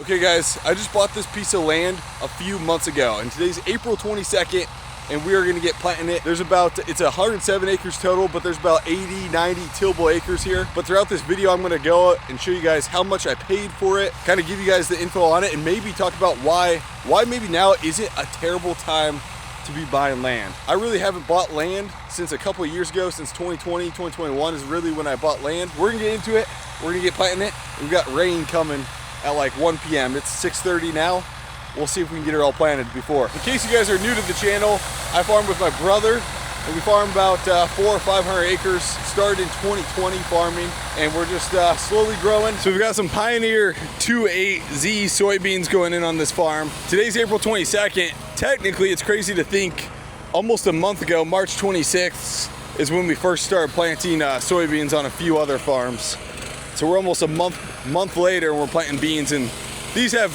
Okay guys, I just bought this piece of land a few months ago, and today's April 22nd, and we are gonna get planting it. It's 107 acres total, but there's about 80, 90 tillable acres here. But throughout this video, I'm gonna go and show you guys how much I paid for it, kind of give you guys the info on it, and maybe talk about why maybe now isn't a terrible time to be buying land. I really haven't bought land since a couple of years ago, since 2020, 2021 is really when I bought land. We're gonna get into it, we're gonna get planting it. We've got rain coming at like 1 p.m. It's 6:30 now. We'll see if we can get it all planted before. In case you guys are new to the channel, I farm with my brother, and we farm about 400 or 500 acres. Started in 2020 farming, and we're just slowly growing. So we've got some Pioneer 28Z soybeans going in on this farm. Today's April 22nd. Technically, it's crazy to think almost a month ago, March 26th, is when we first started planting soybeans on a few other farms. So we're almost a month later, and we're planting beans, and these have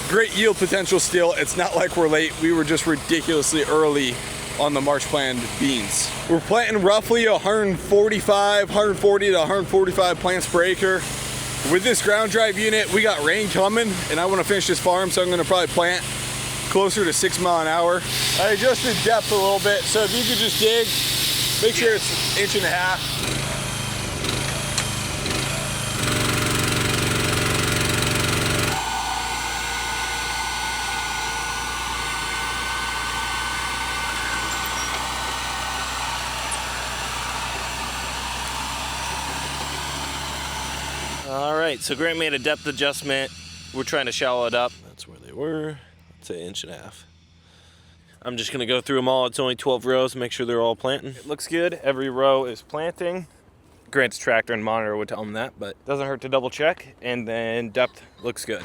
great yield potential still. It's not like we're late. We were just ridiculously early on the March planted beans. We're planting roughly 140 to 145 plants per acre. With this ground drive unit, we got rain coming, and I want to finish this farm, so I'm going to probably plant closer to 6 miles an hour. I adjusted depth a little bit, so if you could just dig, make sure it's 1.5 inches. All right, so Grant made a depth adjustment. We're trying to shallow it up. That's where they were. It's 1.5 inches. I'm just gonna go through them all. It's only 12 rows, make sure they're all planting. It looks good. Every row is planting. Grant's tractor and monitor would tell him that, but it doesn't hurt to double check. And then depth looks good.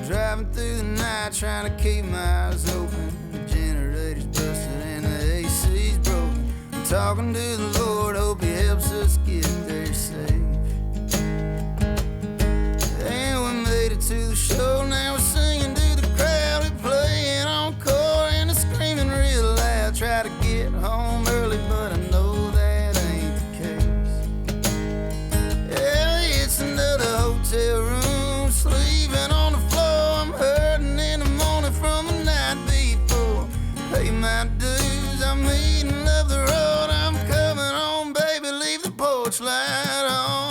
Driving through the night, trying to keep my eyes open. The generator's busted and the AC's broken. I'm talking to the Lord, hope He helps us get there safe. And we made it to the show, now we're singing to the crowd. We're playing encore and they're screaming real loud. Try to get home early, but I know that ain't the case. Yeah, it's another hotel room, sleeping on the floor. I'm hurting in the morning from the night before. Pay my dues, I'm eating up the road. I'm coming home, baby, leave the porch light on.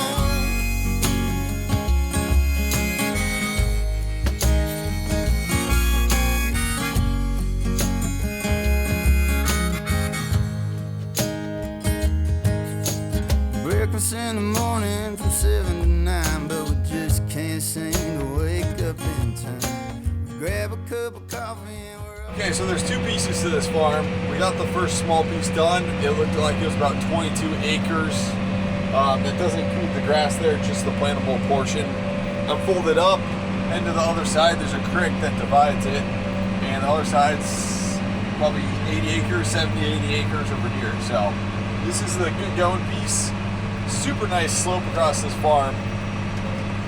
Breakfast in the morning from 7 to 9, but we just can't seem to wake up in time. Grab a cup of coffee and we're up. Okay, so there's two pieces to this farm. We got the first small piece done. It looked like it was about 22 acres. That doesn't include the grass there, just the plantable portion. I'm folded up, and to the other side there's a creek that divides it, and the other side's probably 80 acres, 70, 80 acres over here. So this is the good going piece. Super nice slope across this farm.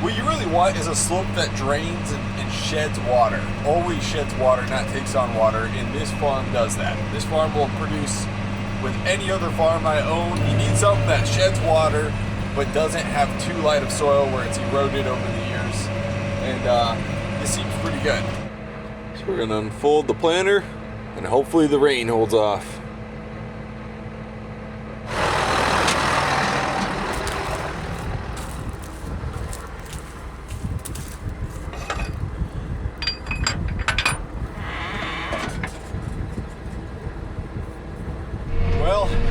What you really want is a slope that drains and sheds water. Always sheds water, not takes on water, and this farm does that. This farm will produce with any other farm I own. You need something that sheds water, but doesn't have too light of soil where it's eroded over the years. And this seems pretty good. So we're gonna unfold the planter, and hopefully the rain holds off.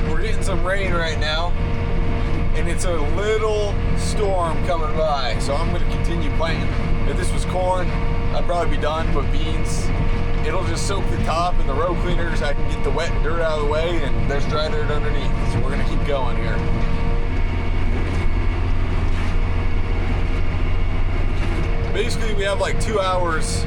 We're getting some rain right now, and it's a little storm coming by, so I'm going to continue planting. If this was corn, I'd probably be done, but beans, it'll just soak the top, and the row cleaners, I can get the wet dirt out of the way, and there's dry dirt underneath, so we're going to keep going here. basically we have like 2 hours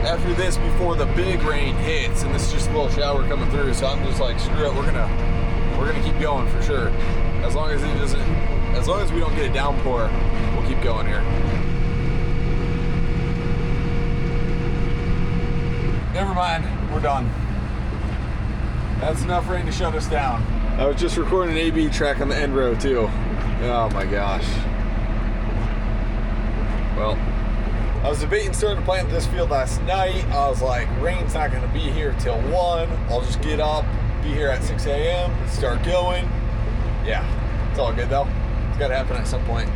after this before the big rain hits, and this is just a little shower coming through. So I'm just like, screw it, we're gonna keep going for sure. As long as we don't get a downpour, we'll keep going here. Never mind, we're done. That's enough rain to shut us down. I was just recording an A/B track on the end row too. Oh my gosh. Well, I was debating starting to plant this field last night. I was like, rain's not gonna be here till 1. I'll just get up, be here at 6 a.m., start going. Yeah, it's all good though. It's gotta happen at some point.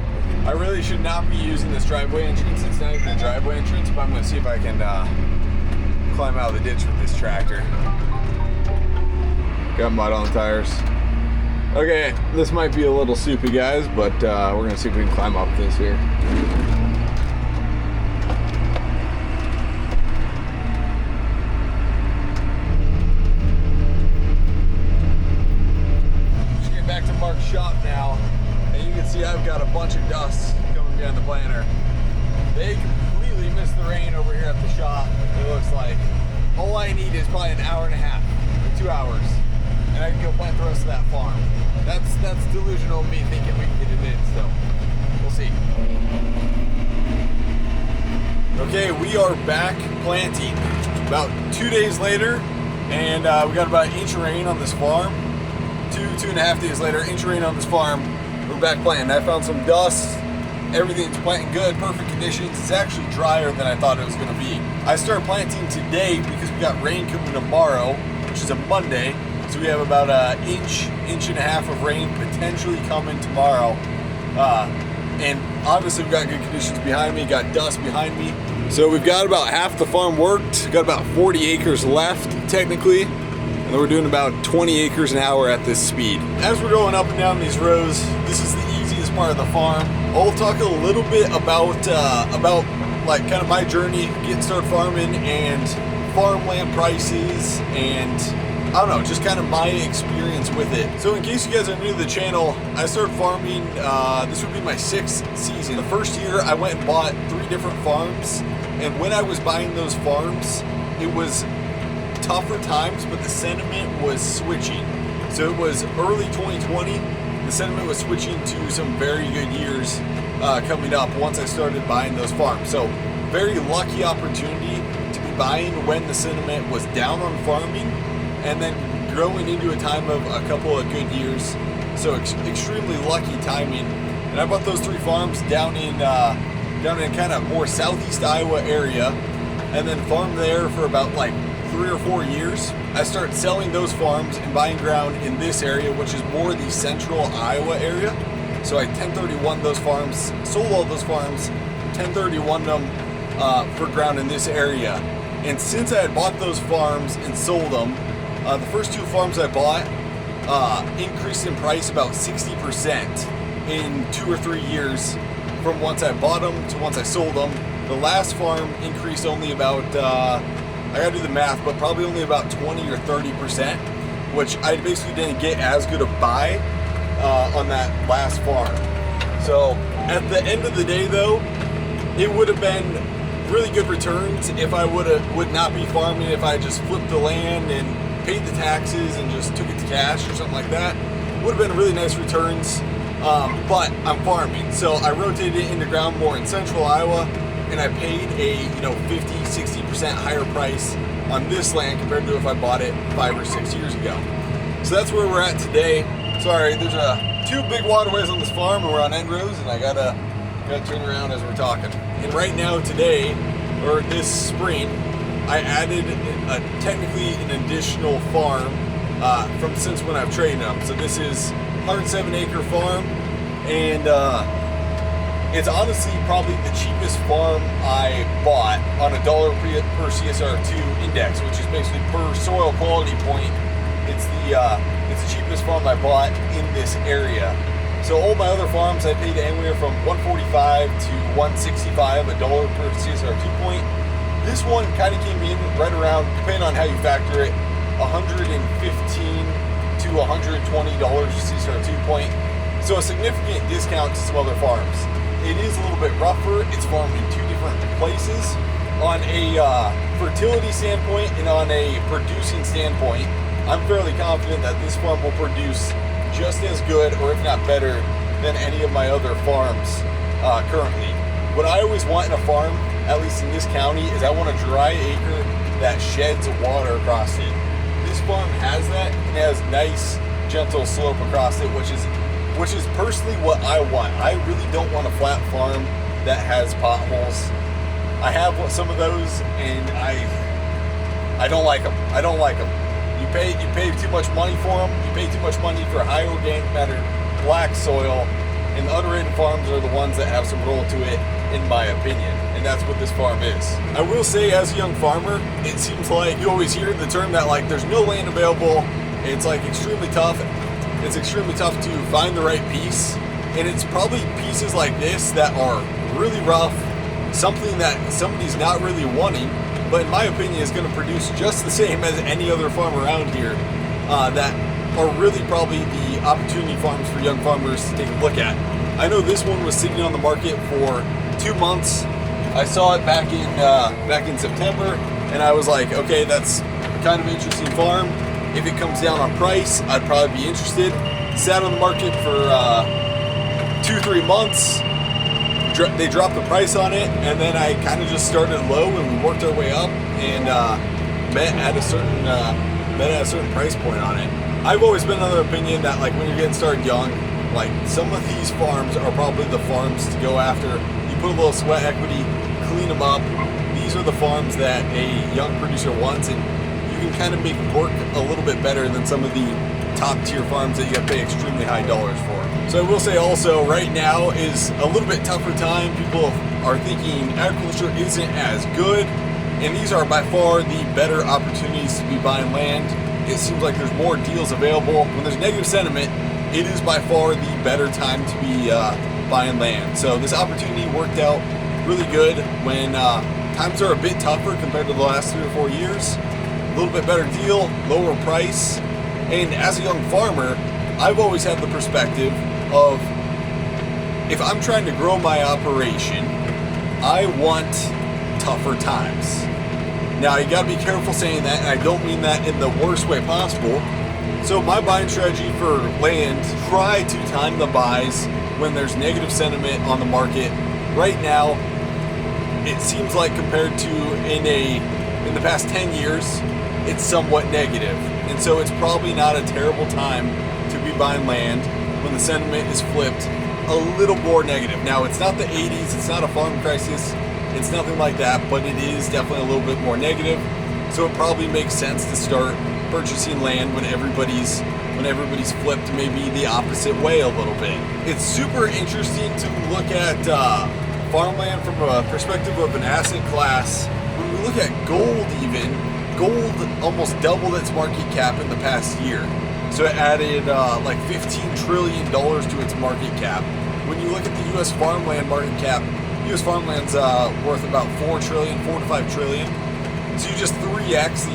I really should not be using this driveway entrance. It's not even a driveway entrance, but I'm gonna see if I can climb out of the ditch with this tractor. Got mud on the tires. Okay, this might be a little soupy, guys, but we're gonna see if we can climb up this here. Just getting back to Mark's shop now, and you can see I've got a bunch of dust coming behind the planter. They completely missed the rain over here at the shop. It looks like all I need is probably an hour and a half, or 2 hours, and I can go plant the rest of that farm. That's delusional of me thinking we can get it in, so we'll see. Okay, we are back planting about 2 days later, and we got about an inch of rain on this farm. 2.5 days later, inch of rain on this farm. We're back planting. I found some dust. Everything's planting good, perfect conditions. It's actually drier than I thought it was going to be. I started planting today because we got rain coming tomorrow, which is a Monday. So we have about an inch and a half of rain potentially coming tomorrow. And obviously we've got good conditions behind me, got dust behind me. So we've got about half the farm worked. We've got about 40 acres left, technically. And we're doing about 20 acres an hour at this speed. As we're going up and down these rows, this is the easiest part of the farm. I'll talk a little bit about like kind of my journey getting started farming and farmland prices and I don't know, just kind of my experience with it. So in case you guys are new to the channel, I started farming, this would be my 6th season. The first year I went and bought 3 different farms, and when I was buying those farms, it was tougher times, but the sentiment was switching. So it was early 2020, the sentiment was switching to some very good years coming up once I started buying those farms. So very lucky opportunity to be buying when the sentiment was down on farming, and then growing into a time of a couple of good years. So extremely lucky timing. And I bought those 3 farms down in kind of more southeast Iowa area, and then farmed there for about like 3 or 4 years. I started selling those farms and buying ground in this area, which is more the central Iowa area. So I 1031 those farms, sold all those farms, 1031 them for ground in this area. And since I had bought those farms and sold them, the first 2 farms I bought increased in price about 60% in 2 or 3 years from once I bought them to once I sold them. The last farm increased only about, I gotta do the math, but probably only about 20 or 30%, which I basically didn't get as good a buy on that last farm. So at the end of the day though, it would have been really good returns if I would not be farming, if I just flipped the land and paid the taxes and just took it to cash or something like that. Would have been really nice returns, but I'm farming. So I rotated it into ground more in central Iowa, and I paid a 50-60% higher price on this land compared to if I bought it 5 or 6 years ago. So that's where we're at today. Sorry, there's 2 big waterways on this farm, and we're on end rows, and I gotta turn around as we're talking. And right now today, or this spring, I added technically an additional farm from since when I've traded them. So this is 107 acre farm, and it's honestly probably the cheapest farm I bought on a $1 per CSR2 index, which is basically per soil quality point. It's the cheapest farm I bought in this area. So all my other farms I paid anywhere from $145 to $165, $1 per CSR2 point. This one kind of came in right around, depending on how you factor it, $115 to $120 CSR2 point. So a significant discount to some other farms. It is a little bit rougher. It's farmed in 2 different places. On a fertility standpoint and on a producing standpoint, I'm fairly confident that this farm will produce just as good, or if not better, than any of my other farms currently. What I always want in a farm, at least in this county, is I want a dry acre that sheds water across it. This farm has that, and it has nice, gentle slope across it, which is personally what I want. I really don't want a flat farm that has potholes. I have some of those, and I don't like them. I don't like them. You pay too much money for them. You pay too much money for high organic matter, black soil, and the underrated farms are the ones that have some roll to it, in my opinion. And that's what this farm is. I will say, as a young farmer, it seems like you always hear the term that like there's no land available. It's like extremely tough. It's extremely tough to find the right piece. And it's probably pieces like this that are really rough, something that somebody's not really wanting, but in my opinion is going to produce just the same as any other farm around here, that are really probably the opportunity farms for young farmers to take a look at. I know this one was sitting on the market for 2 months. I saw it back in September, and I was like, okay, that's kind of an interesting farm. If it comes down on price, I'd probably be interested. Sat on the market for 2-3 months. They dropped the price on it, and then I kind of just started low, and we worked our way up, and met at a certain price point on it. I've always been of the opinion that like when you're getting started young, like some of these farms are probably the farms to go after. You put a little sweat equity, clean them up. These are the farms that a young producer wants, and you can kind of make it work a little bit better than some of the top tier farms that you got to pay extremely high dollars for. So I will say also, right now is a little bit tougher time. People are thinking agriculture isn't as good, and these are by far the better opportunities to be buying land. It seems like there's more deals available. When there's negative sentiment, it is by far the better time to be buying land. So this opportunity worked out really good when times are a bit tougher compared to the last 3 or 4 years. A little bit better deal, lower price. And as a young farmer, I've always had the perspective of, if I'm trying to grow my operation, I want tougher times. Now, you gotta be careful saying that, and I don't mean that in the worst way possible. So my buying strategy for land, try to time the buys when there's negative sentiment on the market. Right now, it seems like compared to in the past 10 years, it's somewhat negative. And so it's probably not a terrible time to be buying land when the sentiment is flipped a little more negative. Now, it's not the 80s, it's not a farm crisis, it's nothing like that, but it is definitely a little bit more negative. So it probably makes sense to start purchasing land when everybody's flipped maybe the opposite way a little bit. It's super interesting to look at farmland from a perspective of an asset class. When we look at gold even, gold almost doubled its market cap in the past year. So it added like $15 trillion to its market cap. When you look at the U.S. farmland market cap, U.S. farmland's worth about $4 to 5 trillion. So you just 3x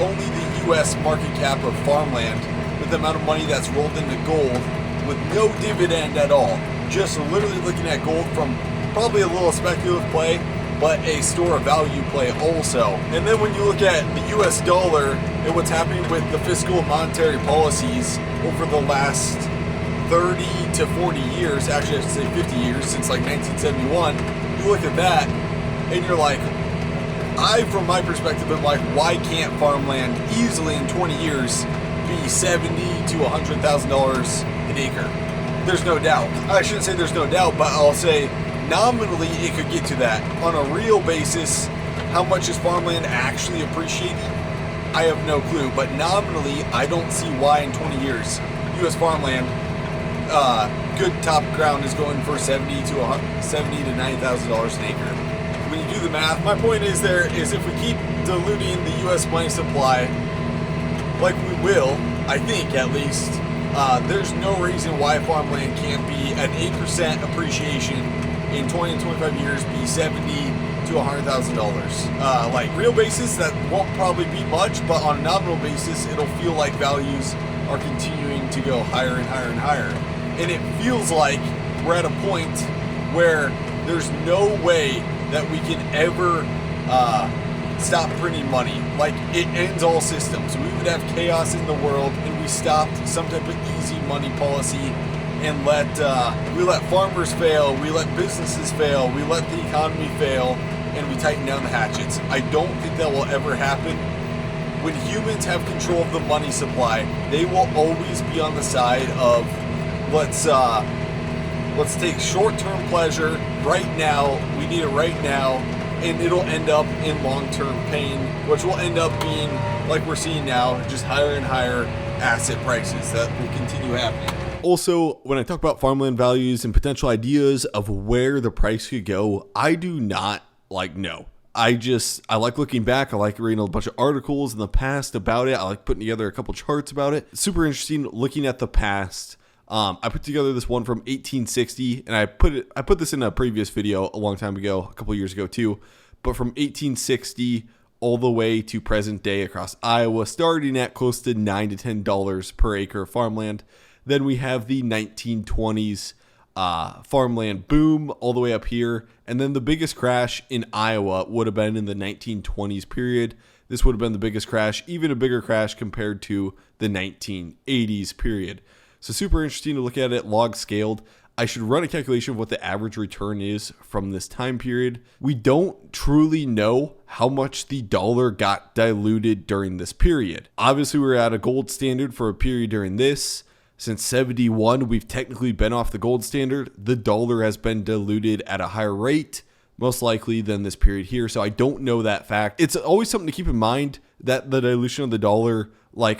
only the U.S. market cap of farmland with the amount of money that's rolled into gold with no dividend at all. Just literally looking at gold from probably a little speculative play, but a store of value play also. And then when you look at the U.S. dollar and what's happening with the fiscal and monetary policies over the last 30 to 40 years, actually I should say 50 years, since like 1971, you look at that and you're like, from my perspective, I'm like, why can't farmland easily in 20 years be $70,000 to $100,000 an acre? There's no doubt. I shouldn't say there's no doubt, but I'll say nominally it could get to that. On a real basis, how much is farmland actually appreciating? I have no clue, but nominally I don't see why in 20 years U.S. farmland, good top ground is going for $70,000 to $90,000 an acre. When you do the math, my point is if we keep diluting the U.S. money supply, like we will, I think at least, there's no reason why farmland can't be an 8% appreciation in 20 to 25 years, be $70,000 to $100,000. Like real basis, that won't probably be much, but on a nominal basis, it'll feel like values are continuing to go higher and higher and higher. And it feels like we're at a point where there's no way that we can ever stop printing money. Like, it ends all systems. We would have chaos in the world, and we stopped some type of easy money policy and we let farmers fail, we let businesses fail, we let the economy fail, and we tighten down the hatchets. I don't think that will ever happen. When humans have control of the money supply, they will always be on the side of let's take short-term pleasure right now. We need it right now, and it'll end up in long-term pain, which will end up being, like we're seeing now, just higher and higher asset prices that will continue happening. Also, when I talk about farmland values and potential ideas of where the price could go, I do not know. I like looking back. I like reading a bunch of articles in the past about it. I like putting together a couple charts about it. Super interesting looking at the past. I put together this one from 1860, and I put this in a previous video a long time ago, a couple years ago too. But from 1860 all the way to present day across Iowa, starting at close to $9 to $10 per acre of farmland. Then we have the 1920s farmland boom all the way up here. And then the biggest crash in Iowa would have been in the 1920s period. This would have been the biggest crash, even a bigger crash compared to the 1980s period. So super interesting to look at it log scaled. I should run a calculation of what the average return is from this time period. We don't truly know how much the dollar got diluted during this period. Obviously, we were at a gold standard for a period during this. Since 71, we've technically been off the gold standard. The dollar has been diluted at a higher rate, most likely than this period here. So I don't know that fact. It's always something to keep in mind that the dilution of the dollar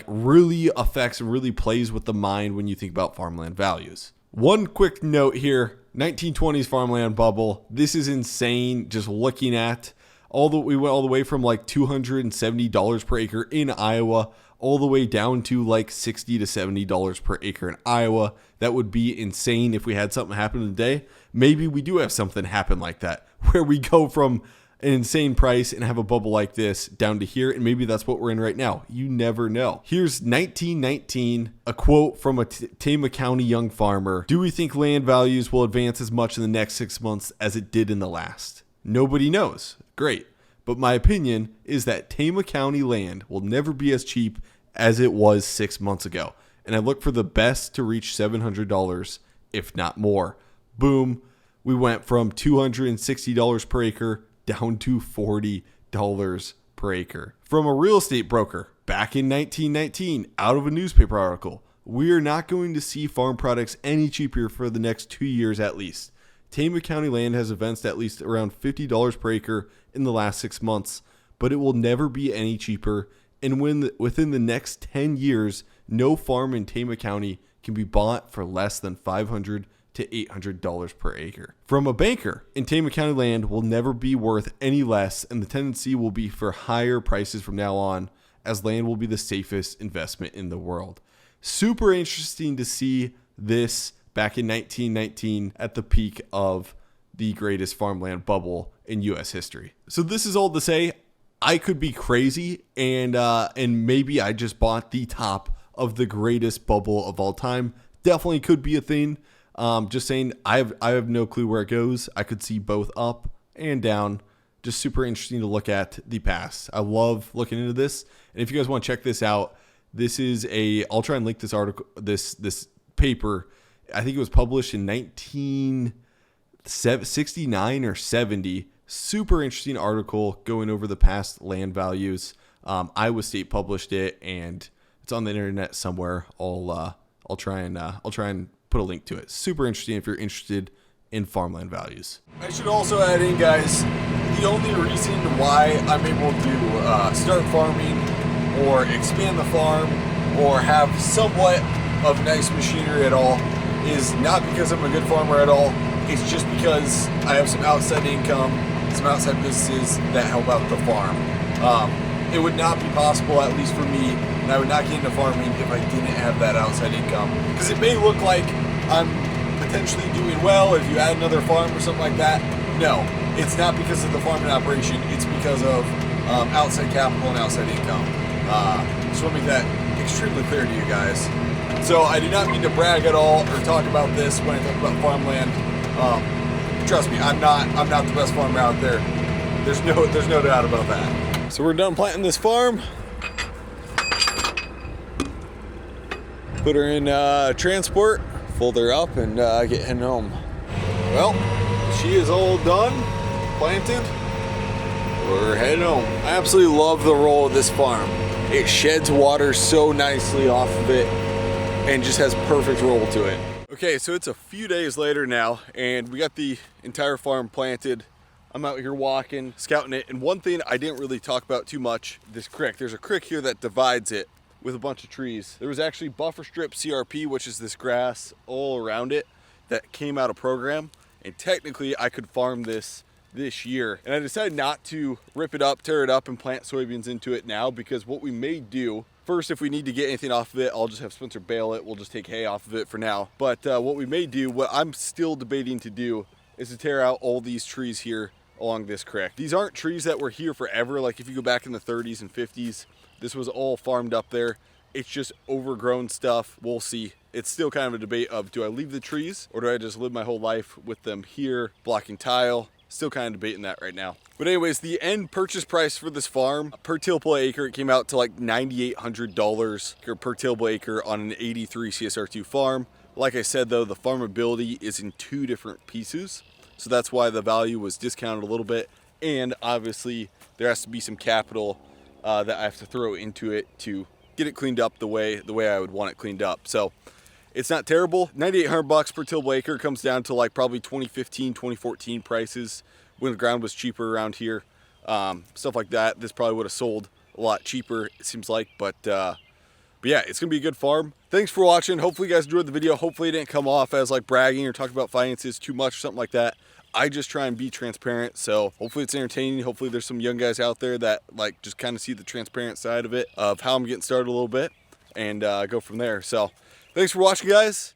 really affects and really plays with the mind when you think about farmland values. One quick note here, 1920s farmland bubble. This is insane. Just looking at we went all the way from like $270 per acre in Iowa all the way down to like $60 to $70 per acre in Iowa. That would be insane if we had something happen today. Maybe we do have something happen like that, where we go from an insane price and have a bubble like this down to here, and maybe that's what we're in right now. You never know. Here's 1919, a quote from a Tama County young farmer. Do we think land values will advance as much in the next 6 months as it did in the last? Nobody knows. Great. But my opinion is that Tama County land will never be as cheap as it was 6 months ago. And I look for the best to reach $700, if not more. Boom. We went from $260 per acre down to $40 per acre. From a real estate broker back in 1919, out of a newspaper article, we are not going to see farm products any cheaper for the next 2 years at least. Tama County land has advanced at least around $50 per acre in the last 6 months, but it will never be any cheaper. And within the next 10 years, no farm in Tama County can be bought for less than $500 to $800 per acre. From a banker, in Tama County land will never be worth any less, and the tendency will be for higher prices from now on, as land will be the safest investment in the world. Super interesting to see this back in 1919 at the peak of the greatest farmland bubble in U.S. history. So this is all to say, I could be crazy, and maybe I just bought the top of the greatest bubble of all time. Definitely could be a thing. Just saying, I have no clue where it goes. I could see both up and down. Just super interesting to look at the past. I love looking into this. And if you guys want to check this out, this is I'll try and link this article, this paper. I think it was published in 1969 or 70. Super interesting article going over the past land values. Iowa State published it, and it's on the internet somewhere. I'll try and put a link to it. Super interesting if you're interested in farmland values. I should also add in, guys, the only reason why I'm able to start farming or expand the farm or have somewhat of nice machinery at all is not because I'm a good farmer at all. It's just because I have some outside income, some outside businesses that help out the farm. It would not be possible, at least for me, and I would not get into farming if I didn't have that outside income. Because it may look like I'm potentially doing well if you add another farm or something like that. No, it's not because of the farming operation. It's because of outside capital and outside income. Just want to make that extremely clear to you guys. So I do not mean to brag at all or talk about this when I talk about farmland. trust me, I'm not the best farmer out there. There's no doubt about that. So we're done planting this farm. Put her in transport, fold her up, and get heading home. Well, she is all done, planted. We're heading home. I absolutely love the roll of this farm. It sheds water so nicely off of it and just has perfect roll to it. Okay, so it's a few days later now, and we got the entire farm planted. I'm out here walking, scouting it, and one thing I didn't really talk about too much, this creek. There's a creek here that divides it with a bunch of trees. There was actually buffer strip CRP, which is this grass all around it that came out of program, and technically I could farm this year. And I decided not to rip it up, tear it up, and plant soybeans into it now, because what we may do, first, if we need to get anything off of it, I'll just have Spencer bale it. We'll just take hay off of it for now. But what we may do, what I'm still debating to do, is to tear out all these trees here along this creek. These aren't trees that were here forever. Like if you go back in the 30s and 50s, this was all farmed up there. It's just overgrown stuff. We'll see. It's still kind of a debate of, do I leave the trees or do I just live my whole life with them here, blocking tile? Still kind of debating that right now. But anyways, the end purchase price for this farm, per tillable acre, it came out to like $9,800 per tillable acre on an 83 CSR2 farm. Like I said though, the farmability is in 2 different pieces. So that's why the value was discounted a little bit. And obviously there has to be some capital that I have to throw into it to get it cleaned up the way I would want it cleaned up. So it's not terrible. $9,800 per tillable acre comes down to like probably 2015, 2014 prices when the ground was cheaper around here. Stuff like that. This probably would have sold a lot cheaper, it seems like. But yeah, it's gonna be a good farm. Thanks for watching. Hopefully you guys enjoyed the video. Hopefully it didn't come off as like bragging or talking about finances too much or something like that. I just try and be transparent, so hopefully it's entertaining. Hopefully there's some young guys out there that like just kind of see the transparent side of it, of how I'm getting started a little bit, and go from there. So thanks for watching, guys.